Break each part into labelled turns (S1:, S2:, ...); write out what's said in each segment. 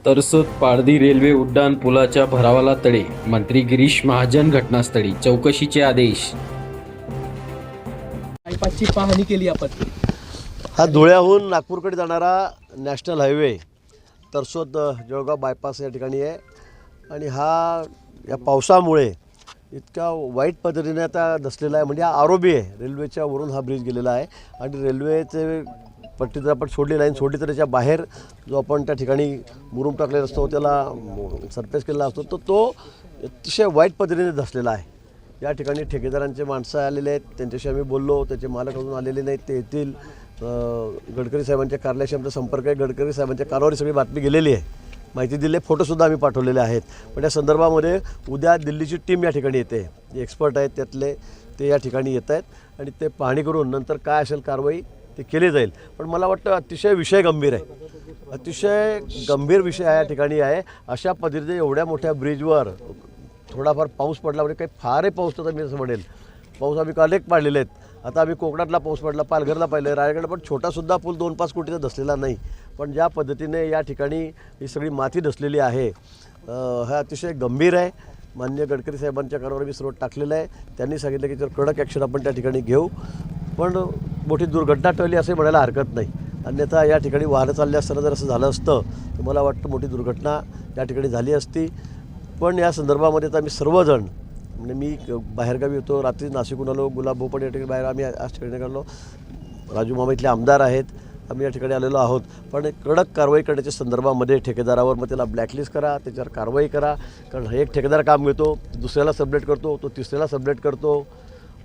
S1: तरसोद पारधी railway उड्डाण पुलाच्या भरावाला तडे. मंत्री गिरीश महाजन घटनास्थळी. चौकशीचे आदेश.
S2: बायपासची पाहणी केली आपण.
S3: हा धुळ्याहून नागपूरकडे जाणारा national highway Tarsod Jalgaon bypass या ठिकाणी आहे आणि हा या पावसामुळे इतका वाईट पद्धतीने आता धसलेला आहे. म्हणजे हा आरोबी आहे. रेल्वेच्या वरून हा ब्रिज गेलेला आहे आणि रेल्वेचे पट्टी जर आपण सोडली लाईन सोडली तर त्याच्या बाहेर जो आपण त्या ठिकाणी मुरुम टाकलेला असतो त्याला सरफेस केलेला असतो तो अतिशय वाईट पद्धतीने धसलेला आहे. या ठिकाणी ठेकेदारांचे माणसं आलेले आहेत, त्यांच्याशी आम्ही बोललो. त्याचे मालक अजून आलेले नाहीत, ते येतील. गडकरी साहेबांच्या कार्यालयाशी आमचा संपर्क आहे. गडकरी साहेबांच्या कानावर सगळी बातमी गेलेली आहे, माहिती दिली आहे, फोटोसुद्धा आम्ही पाठवलेले आहेत. पण या संदर्भामध्ये उद्या दिल्लीची टीम या ठिकाणी येते. जे एक्सपर्ट आहेत त्यातले ते या ठिकाणी येत आहेत आणि ते पाहणी करून नंतर काय असेल कारवाई ते केली जाईल. पण मला वाटतं अतिशय विषय गंभीर आहे, अतिशय गंभीर विषय या ठिकाणी आहे. अशा पद्धतीने एवढ्या मोठ्या ब्रिजवर थोडाफार पाऊस पडला म्हणजे काही फारही पाऊस तर मी असं म्हणेल. पाऊस आम्ही कालेक पाडलेले आहेत. आता आम्ही कोकणातला पाऊस पडला, पालघरला पाहिलं, रायगड, पण छोटासुद्धा पूल 2-5 कोटीचा धसलेला नाही. पण ज्या पद्धतीने या ठिकाणी ही सगळी माती धसलेली आहे हा अतिशय गंभीर आहे. माननीय गडकरी साहेबांच्या कानावर मी सर्व टाकलेलं आहे. त्यांनी सांगितलं की जर कडक ॲक्शन आपण त्या ठिकाणी घेऊ. पण मोठी दुर्घटना टळली असे म्हणायला हरकत नाही. अन्यथा या ठिकाणी वाहनं चालले असताना जर असं झालं असतं तर मला वाटतं मोठी दुर्घटना या ठिकाणी झाली असती. पण या संदर्भामध्ये तर आम्ही सर्वजण, म्हणजे मी बाहेरगावी होतो, रात्री नाशिकहून आलो, गुलाब पण या ठिकाणी बाहेर आम्ही आज ठिकाणी काढलो, राजू मामा इथले आमदार आहेत, आम्ही या ठिकाणी आलेलो आहोत. पण कडक कारवाई करण्याच्या संदर्भामध्ये ठेकेदारावर मग त्याला ब्लॅकलिस्ट करा, त्याच्यावर कारवाई करा. कारण एक ठेकेदार काम घेतो, दुसऱ्याला सबलेट करतो, तो तिसऱ्याला सबलेट करतो,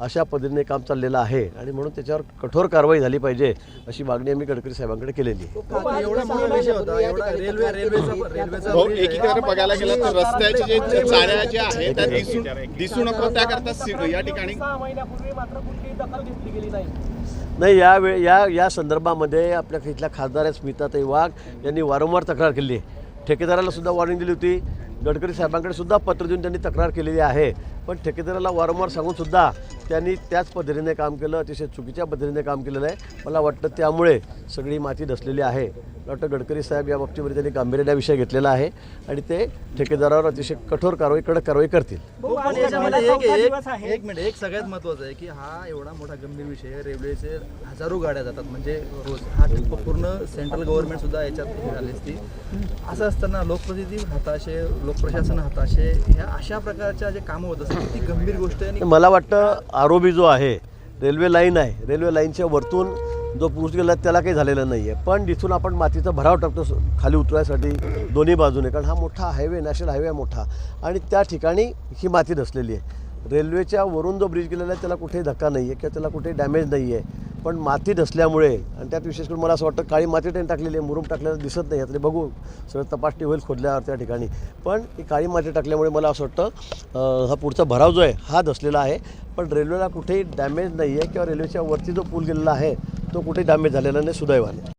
S3: अशा पद्धतीने काम चाललेलं आहे आणि म्हणून त्याच्यावर कठोर कारवाई झाली पाहिजे अशी मागणी आम्ही गडकरी साहेबांकडे केलेली आहे.
S4: एकीकडे बघायला गेलं तर रस्त्याचे जे चाऱ्या ज्या आहेत त्या दिसू नको त्याकरता या ठिकाणी
S2: 6 महिन्यापूर्वी मात्र कुठलीही दखल घेतली गेली नाही.
S3: नाही, या संदर्भामध्ये आपल्या इथल्या खासदार स्मिताताई वाघ यांनी वारंवार तक्रार केली आहे. ठेकेदाराला सुद्धा वॉर्निंग दिली होती. गडकरी साहेबांकडे सुद्धा पत्र देऊन त्यांनी तक्रार केलेली आहे. पण ठेकेदाराला वारंवार सांगूनसुद्धा त्यांनी त्याच पद्धतीने काम केलं, अतिशय चुकीच्या पद्धतीने काम केलेलं आहे. मला वाटतं त्यामुळे सगळी माती धसलेली आहे. मला वाटतं गडकरी साहेब या बाबतीमध्ये त्यांनी गांभीर्याने विषय घेतलेला आहे आणि ते ठेकेदारावर अतिशय कठोर कारवाई, कडक कारवाई करतील.
S5: पण याच्यामध्ये एक सगळ्यात महत्त्वाचं आहे की हा एवढा मोठा गंभीर विषय आहे. रेल्वेचे हजारो गाड्या जातात म्हणजे रोज. हा पूर्ण सेंट्रल गव्हर्नमेंट सुद्धा याच्यात झाली असती. असं असताना लोकप्रतिनिधी हाताशे, लोकप्रशासन हाताशे, ह्या अशा प्रकारच्या जे कामं होत असतात ती गंभीर गोष्ट आहे. आणि
S3: मला वाटतं आरोबी जो आहे, रेल्वे लाईन आहे, रेल्वे लाईनच्या वरतून जो पूस गेला त्याला काही झालेलं नाही आहे. पण जिथून आपण मातीचा भराव टाकतो खाली उतरायसाठी दोन्ही बाजूने, कारण हा मोठा हायवे, नॅशनल हायवे आहे मोठा, आणि त्या ठिकाणी ही माती धसलेली आहे. रेल्वेच्या वरून जो ब्रिज गेलेला आहे त्याला कुठेही धक्का नाही आहे किंवा त्याला कुठेही डॅमेज नाही आहे. पण माती धसल्यामुळे, आणि त्यात विशेष करून मला असं वाटतं काळी माती त्यांनी टाकलेली आहे, मुरुम टाकलेलं दिसत नाही. यातले बघू सगळं तपासणी होईल खोदल्यावर त्या ठिकाणी. पण ही काळी माती टाकल्यामुळे मला असं वाटतं हा पुढचा भराव जो आहे हा धसलेला आहे. पण रेल्वेला कुठेही डॅमेज नाही आहे किंवा रेल्वेच्या वरती जो पूल गेलेला आहे तो कुठेही डॅमेज झालेला नाही, सुदैवाने.